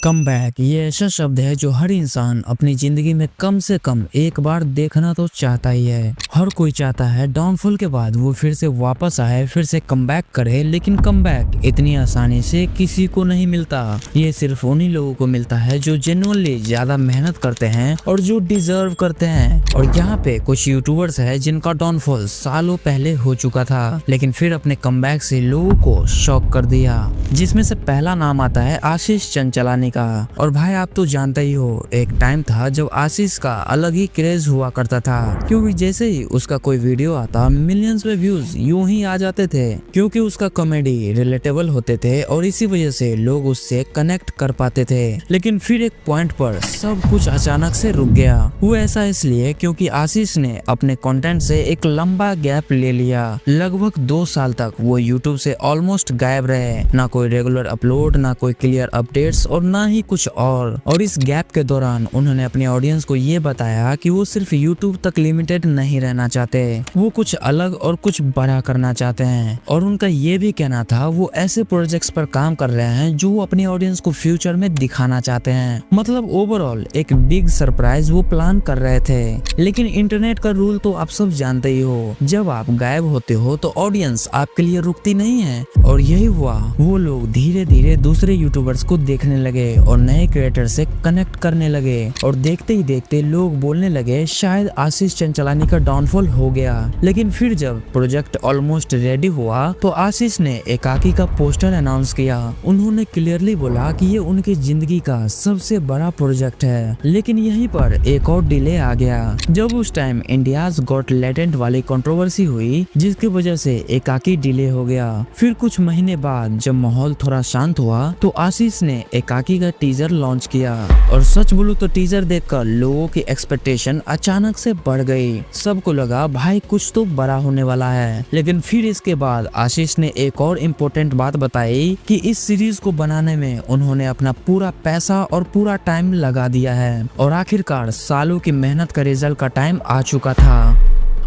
Comeback ये ऐसा शब्द है जो हर इंसान अपनी जिंदगी में कम से कम एक बार देखना तो चाहता ही है। हर कोई चाहता है डाउनफॉल के बाद वो फिर से वापस आए, फिर से कमबैक करे, लेकिन कमबैक इतनी आसानी से किसी को नहीं मिलता। ये सिर्फ उन्हीं लोगों को मिलता है जो जेन्युइनली ज्यादा मेहनत करते हैं और जो डिजर्व करते हैं। और यहाँ पे कुछ यूट्यूबर्स है जिनका डाउनफॉल सालों पहले हो चुका था, लेकिन फिर अपने कमबैक से लोगों को शॉक कर दिया। जिसमें से पहला नाम आता है आशीष चंचलानी का। और भाई आप तो जानते ही हो, एक टाइम था जब आशीष का अलग ही क्रेज हुआ करता था, क्योंकि जैसे ही उसका कोई वीडियो आता मिलियंस में व्यूज यूं ही आ जाते थे, क्योंकि उसका कॉमेडी रिलेटेबल होते थे और इसी वजह से लोग उससे कनेक्ट कर पाते थे। लेकिन फिर एक पॉइंट पर सब कुछ अचानक से रुक गया। वो ऐसा इसलिए क्योंकि आशीष ने अपने कंटेंट से एक लंबा गैप ले लिया। लगभग 2 साल तक वो यूट्यूब से ऑलमोस्ट गायब रहे, ना कोई रेगुलर अपलोड, ना कोई क्लियर अपडेट्स और ना ही कुछ और इस गैप के दौरान उन्होंने अपनी ऑडियंस को ये बताया कि वो सिर्फ यूट्यूब तक लिमिटेड नहीं रहना चाहते, वो कुछ अलग और कुछ बड़ा करना चाहते हैं। और उनका ये भी कहना था वो ऐसे प्रोजेक्ट्स पर काम कर रहे हैं जो वो अपनी ऑडियंस को फ्यूचर में दिखाना चाहते हैं। मतलब ओवरऑल एक बिग सरप्राइज वो प्लान कर रहे थे। लेकिन इंटरनेट का रूल तो आप सब जानते ही हो, जब आप गायब होते हो तो ऑडियंस आपके लिए रुकती नहीं है। और यही हुआ, वो लोग धीरे धीरे दूसरे यूट्यूबर्स को देखने लगे और नए क्रिएटर से कनेक्ट करने लगे। और देखते ही देखते लोग बोलने लगे शायद आशीष चंचलानी का डाउनफॉल हो गया। लेकिन फिर जब प्रोजेक्ट ऑलमोस्ट रेडी हुआ तो आशीष ने एकाकी का पोस्टर अनाउंस किया। उन्होंने क्लियरली बोला कि ये उनकी जिंदगी का सबसे बड़ा प्रोजेक्ट है। लेकिन यहीं पर एक और डिले आ गया, जब उस टाइम इंडियाज गॉट टैलेंट वाली कंट्रोवर्सी हुई, जिसकी वजह से एकाकी डिले हो गया। फिर कुछ महीने बाद जब माहौल थोड़ा शांत हुआ तो आशीष ने एकाकी का टीजर लॉन्च किया। और सच बोलूं तो टीजर देखकर लोगों की एक्सपेक्टेशन अचानक से बढ़ गई। सबको लगा भाई कुछ तो बड़ा होने वाला है। लेकिन फिर इसके बाद आशीष ने एक और इम्पोर्टेंट बात बताई कि इस सीरीज को बनाने में उन्होंने अपना पूरा पैसा और पूरा टाइम लगा दिया है। और आखिरकार सालों की मेहनत का रिजल्ट का टाइम आ चुका था।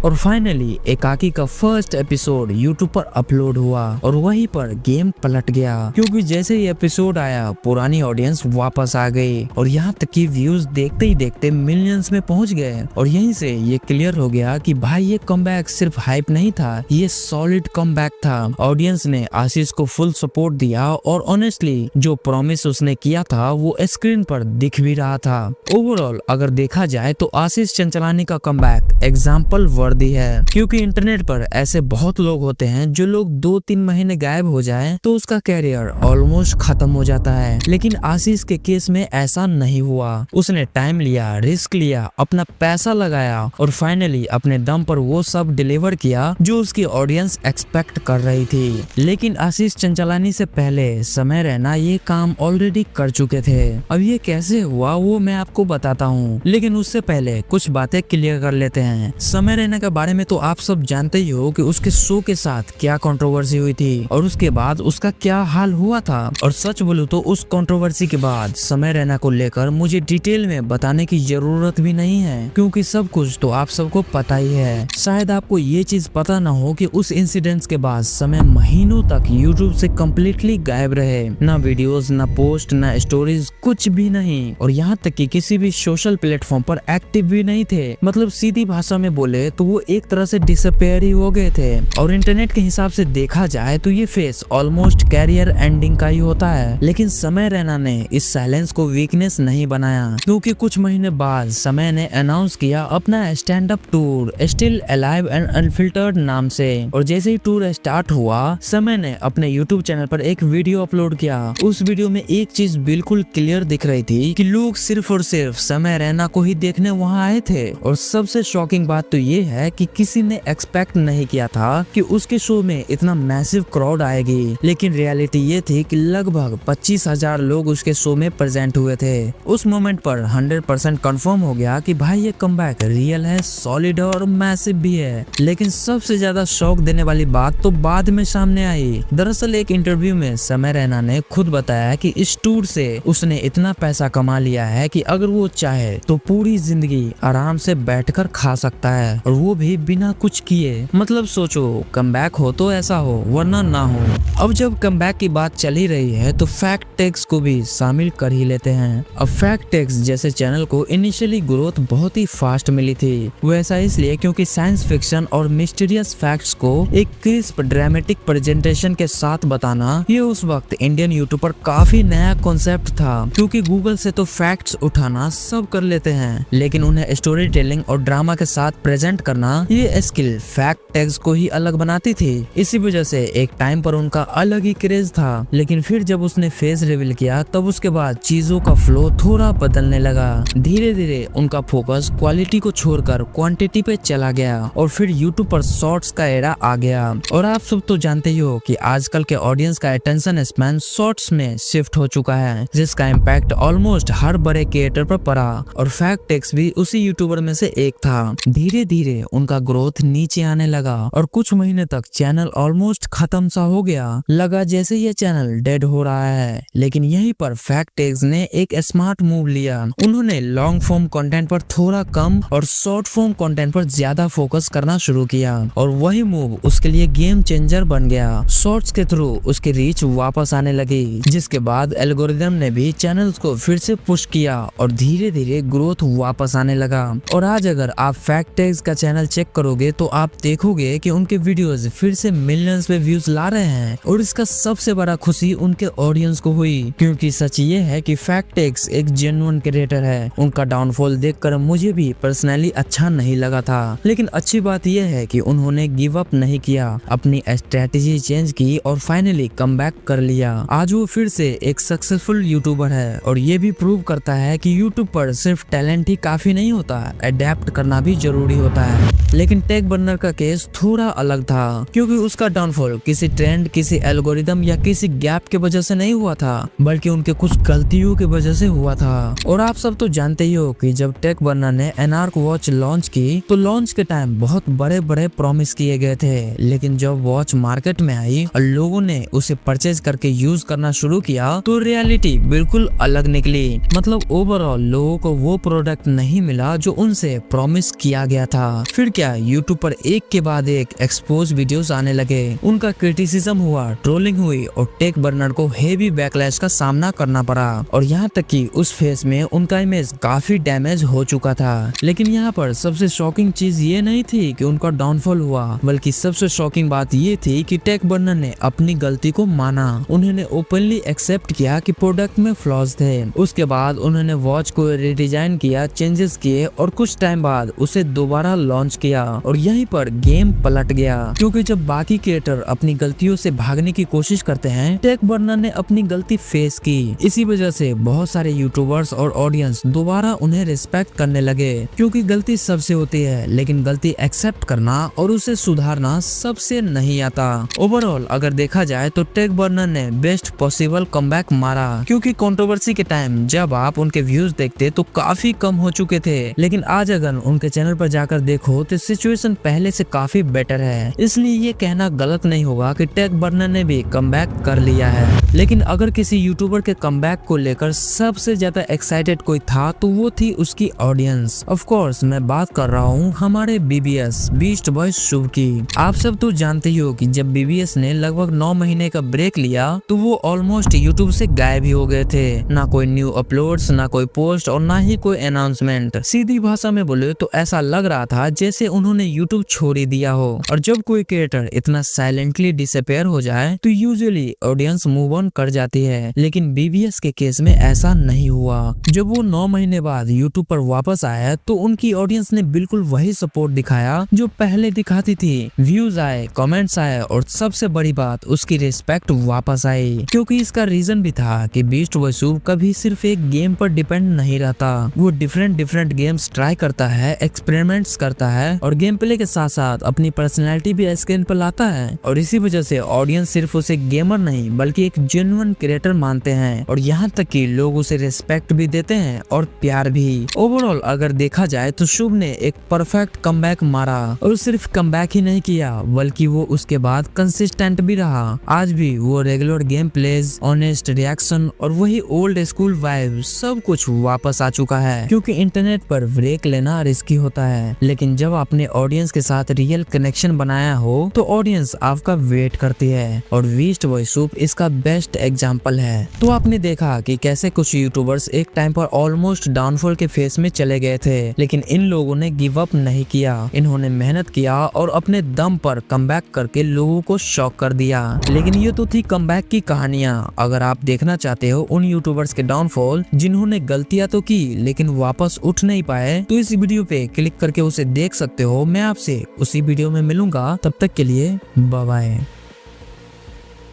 और फाइनली एकाकी का फर्स्ट एपिसोड यूट्यूब पर अपलोड हुआ और वहीं पर गेम पलट गया, क्योंकि जैसे ही एपिसोड आया पुरानी ऑडियंस वापस आ गई और यहाँ तक कि व्यूज देखते ही देखते मिलियंस में पहुंच गए। और यहीं से ये क्लियर हो गया कि भाई ये कमबैक सिर्फ हाइप नहीं था, ये सॉलिड कमबैक था। ऑडियंस ने आशीष को फुल सपोर्ट दिया और ऑनेस्टली जो प्रॉमिस उसने किया था वो स्क्रीन पर दिख भी रहा था। ओवरऑल अगर देखा जाए तो आशीष चंचलानी का कमबैक एग्जाम्पल वर्दी है, क्योंकि इंटरनेट पर ऐसे बहुत लोग होते हैं जो लोग 2-3 महीने गायब हो जाएं तो उसका कैरियर ऑलमोस्ट खत्म हो जाता है। लेकिन आशीष के केस में ऐसा नहीं हुआ। उसने टाइम लिया, रिस्क लिया, अपना पैसा लगाया और फाइनली अपने दम पर वो सब डिलीवर किया जो उसकी ऑडियंस एक्सपेक्ट कर रही थी। लेकिन आशीष चंचलानी से पहले समय रैना ये काम ऑलरेडी कर चुके थे। अब ये कैसे हुआ वो मैं आपको बताता हूँ, लेकिन उससे पहले कुछ बातें क्लियर कर लेते हैं। समय रैना के बारे में तो आप सब जानते ही हो कि उसके शो के साथ क्या कंट्रोवर्सी हुई थी और उसके बाद उसका क्या हाल हुआ था। और सच बोलूं तो उस कंट्रोवर्सी के बाद समय रैना को लेकर मुझे डिटेल में बताने की जरूरत भी नहीं है, क्योंकि सब कुछ तो आप सबको पता ही है। शायद आपको ये चीज पता ना हो कि उस इंसिडेंट के बाद समय महीनों तक यूट्यूब से कम्प्लीटली गायब रहे, ना वीडियोस, ना पोस्ट, ना स्टोरीज, कुछ भी नहीं। और यहाँ तक कि किसी भी सोशल प्लेटफॉर्म पर एक्टिव भी नहीं थे। मतलब सीधी भाषा में बोले तो वो एक तरह से डिसअपेयर ही हो गए थे। और इंटरनेट के हिसाब से देखा जाए तो ये फेस ऑलमोस्ट कैरियर एंडिंग का ही होता है। लेकिन समय रैना ने इस साइलेंस को वीकनेस नहीं बनाया, क्योंकि कुछ महीने बाद समय ने अनाउंस किया अपना stand up tour still alive and unfiltered नाम से। और जैसे ही टूर स्टार्ट हुआ समय ने अपने यूट्यूब चैनल पर एक वीडियो अपलोड किया। उस वीडियो में एक चीज बिल्कुल क्लियर दिख रही थी कि लोग सिर्फ और सिर्फ समय रैना को ही देखने वहाँ आए थे। और सबसे शॉकिंग बात तो ये है कि किसी ने एक्सपेक्ट नहीं किया था कि उसके शो में इतना मैसिव क्राउड आएगी। लेकिन रियलिटी ये थी कि लगभग 25,000 लोग उसके शो में प्रेजेंट हुए थे। उस मोमेंट पर 100% कंफर्म हो गया कि भाई ये कमबैक रियल है, सॉलिड है और मैसिव भी है। लेकिन सबसे ज्यादा शॉक देने वाली बात तो बाद में सामने आई। दरअसल एक इंटरव्यू में समय रैना ने खुद बताया कि इस टूर से उसने इतना पैसा कमा लिया है कि अगर वो चाहे तो पूरी जिंदगी आराम से बैठकर खा सकता है। और वो वो भी बिना कुछ किए। मतलब सोचो, कमबैक हो तो ऐसा हो, वरना ना हो। अब जब कमबैक की बात चल ही रही है तो फैक्ट टेक्स को भी शामिल कर ही लेते हैं। अब फैक्ट टेक्स जैसे चैनल को इनिशियली ग्रोथ बहुत ही फास्ट मिली थी। वो ऐसा इसलिए क्योंकि साइंस फिक्शन और मिस्टीरियस फैक्ट्स को एक क्रिस्प ड्रामेटिक प्रेजेंटेशन के साथ बताना, ये उस वक्त इंडियन यूट्यूब पर काफी नया कॉन्सेप्ट था। क्योंकि गूगल से तो फैक्ट्स उठाना सब कर लेते हैं, लेकिन उन्हें स्टोरी टेलिंग और ड्रामा के साथ प्रेजेंट करना, ये स्किल फैक्ट टेक्स को ही अलग बनाती थी। इसी वजह से एक टाइम पर उनका अलग ही क्रेज था। लेकिन फिर जब उसने फेस रिवील किया तब उसके बाद चीजों का फ्लो थोड़ा बदलने लगा। धीरे धीरे उनका फोकस क्वालिटी को छोड़कर क्वांटिटी पे चला गया और फिर यूट्यूब पर शॉर्ट्स का एरा आ गया। और आप सब तो जानते ही हो कि आजकल के ऑडियंस का अटेंशन स्पैन शॉर्ट्स में शिफ्ट हो चुका है, जिसका इम्पैक्ट ऑलमोस्ट हर बड़े क्रिएटर पर पड़ा और फैक्ट टेक्स भी उसी यूट्यूबर में से एक था। धीरे धीरे उनका ग्रोथ नीचे आने लगा और कुछ महीने तक चैनल ऑलमोस्ट खत्म सा हो गया। लगा जैसे ये चैनल डेड हो रहा है। लेकिन यहीं पर फैक्ट टेक्स ने एक स्मार्ट मूव लिया। उन्होंने लॉन्ग फॉर्म कंटेंट पर थोड़ा कम और शॉर्ट फॉर्म कंटेंट पर ज्यादा फोकस करना शुरू किया और वही मूव उसके लिए गेम चेंजर बन गया। शॉर्ट्स के थ्रू उसकी रीच वापस आने लगी, जिसके बाद एल्गोरिदम ने भी चैनल्स को फिर से पुश किया और धीरे धीरे ग्रोथ वापस आने लगा। और आज अगर आप फैक्ट टेक्स का चैनल चेक करोगे तो आप देखोगे कि उनके वीडियोस फिर से मिलियंस पे व्यूज ला रहे हैं और इसका सबसे बड़ा खुशी उनके ऑडियंस को हुई। क्योंकि सच ये है कि फैक्ट टेक्स एक जेन्युइन क्रिएटर है। उनका डाउनफॉल देखकर मुझे भी पर्सनली अच्छा नहीं लगा था, लेकिन अच्छी बात यह है कि उन्होंने गिव अप नहीं किया, अपनी स्ट्रेटेजी चेंज की और फाइनली कमबैक कर लिया। आज वो फिर से एक सक्सेसफुल यूट्यूबर है और ये भी प्रूव करता है कि यूट्यूब पर सिर्फ टैलेंट ही काफी नहीं होता, अडेप्ट करना भी जरूरी होता है। लेकिन टेक बर्नर का केस थोड़ा अलग था, क्योंकि उसका डाउनफॉल किसी ट्रेंड, किसी एल्गोरिदम या किसी गैप की वजह से नहीं हुआ था, बल्कि उनके कुछ गलतियों की वजह से हुआ था। और आप सब तो जानते ही हो कि जब टेक बर्नर ने एनार्क वॉच लॉन्च की तो लॉन्च के टाइम बहुत बड़े बड़े प्रॉमिस किए गए थे, लेकिन जब वॉच मार्केट में आई और लोगों ने उसे परचेज करके यूज करना शुरू किया तो रियलिटी बिल्कुल अलग निकली। मतलब ओवरऑल लोगों को वो प्रोडक्ट नहीं मिला जो उनसे प्रॉमिस किया गया था। फिर क्या, यूट्यूब पर एक के बाद एक एक्सपोज वीडियोस आने लगे, उनका क्रिटिसिज्म हुआ, ट्रोलिंग हुई और टेक बर्नर को हेवी बैकलैश का सामना करना पड़ा। और यहाँ तक कि उस फेज में उनका इमेज काफी डैमेज हो चुका था। लेकिन यहाँ पर सबसे शॉकिंग चीज ये नहीं थी कि उनका डाउनफॉल हुआ, बल्कि सबसे शॉकिंग बात ये थी कि टेक बर्नर ने अपनी गलती को माना। उन्होंने ओपनली एक्सेप्ट किया कि प्रोडक्ट में फ्लॉज थे। उसके बाद उन्होंने वॉच को रिडिजाइन किया, चेंजेस किए और कुछ टाइम बाद उसे दोबारा लॉन्च किया। और यहीं पर गेम पलट गया, क्योंकि जब बाकी क्रिएटर अपनी गलतियों से भागने की कोशिश करते हैं, टेक बर्नर ने अपनी गलती फेस की। इसी वजह से बहुत सारे यूट्यूबर्स और ऑडियंस दोबारा उन्हें रिस्पेक्ट करने लगे, क्योंकि गलती सबसे होती है, लेकिन गलती एक्सेप्ट करना और उसे सुधारना सबसे नहीं आता। ओवरऑल अगर देखा जाए तो टेक बर्नर ने बेस्ट पॉसिबल कमबैक मारा, क्योंकि कंट्रोवर्सी के टाइम जब आप उनके व्यूज देखते तो काफी कम हो चुके थे, लेकिन आज अगर उनके चैनल पर जाकर देखो तो सिचुएशन पहले से काफी बेटर है। इसलिए ये कहना गलत नहीं होगा कि टेक बर्नर ने भी कमबैक कर लिया है। लेकिन अगर किसी यूट्यूबर के कमबैक को लेकर सबसे ज्यादा एक्साइटेड कोई था तो वो थी उसकी ऑडियंस। ऑफ कोर्स मैं बात कर रहा हूँ हमारे बीबीएस बीस्ट बॉय शुभ की। आप सब तो जानते ही हो कि जब बीबीएस ने लगभग 9 महीने का ब्रेक लिया तो वो ऑलमोस्ट यूट्यूब से गायब ही हो गए थे। ना कोई न्यू अपलोड्स, ना कोई पोस्ट और ना ही कोई अनाउंसमेंट। सीधी भाषा में बोले तो ऐसा लग रहा था जैसे उन्होंने यूट्यूब छोड़ ही दिया हो। और जब कोई क्रिएटर इतना साइलेंटली डिसअपीयर हो जाए तो यूजुअली ऑडियंस मूव ऑन कर जाती है, लेकिन बीबीएस के केस में ऐसा नहीं हुआ। जब वो 9 महीने बाद यूट्यूब पर वापस आया तो उनकी ऑडियंस ने बिल्कुल वही सपोर्ट दिखाया जो पहले दिखाती थी। व्यूज आए, कमेंट्स आए और सबसे बड़ी बात उसकी रिस्पेक्ट वापस आई, क्योंकि इसका रीजन भी था कि बीस्ट बॉय शुभ कभी सिर्फ एक गेम पर डिपेंड नहीं रहता। वो डिफरेंट गेम्स ट्राई करता है, एक्सपेरिमेंट्स करता है और गेम प्ले के साथ साथ अपनी पर्सनैलिटी भी स्क्रीन पर लाता है। और इसी वजह से ऑडियंस सिर्फ उसे गेमर नहीं बल्कि एक जेन्युइन क्रिएटर मानते हैं, और यहाँ तक कि लोग उसे रिस्पेक्ट भी देते हैं और प्यार भी। ओवरऑल अगर देखा जाए तो शुभ ने एक परफेक्ट कमबैक मारा, और सिर्फ कमबैक ही नहीं किया बल्कि वो उसके बाद कंसिस्टेंट भी रहा। आज भी वो regular game pledge, honest reaction और वही ओल्ड स्कूल वाइब सब कुछ वापस आ चुका है, क्योंकि इंटरनेट पर ब्रेक लेना रिस्की होता है, लेकिन जब आपने ऑडियंस के साथ रियल कनेक्शन बनाया हो तो ऑडियंस आपका वेट करती है, और वीस्ट वॉइस सूप इसका बेस्ट एग्जांपल है। तो आपने देखा कि कैसे कुछ यूट्यूबर्स एक टाइम पर ऑलमोस्ट डाउनफॉल के फेस में चले गए थे, लेकिन इन लोगों ने गिव अप नहीं किया। इन्होंने मेहनत किया और अपने दम पर कमबैक करके लोगों को शॉक कर दिया। लेकिन ये तो थी कमबैक की कहानियां। अगर आप देखना चाहते हो उन यूट्यूबर्स के डाउनफॉल जिन्होंने गलतियां तो की लेकिन वापस उठ नहीं पाए, तो इस वीडियो पे क्लिक करके उसे देख सकते हो। मैं आपसे उसी वीडियो में मिलूंगा, तब तक के लिए बाय बाय।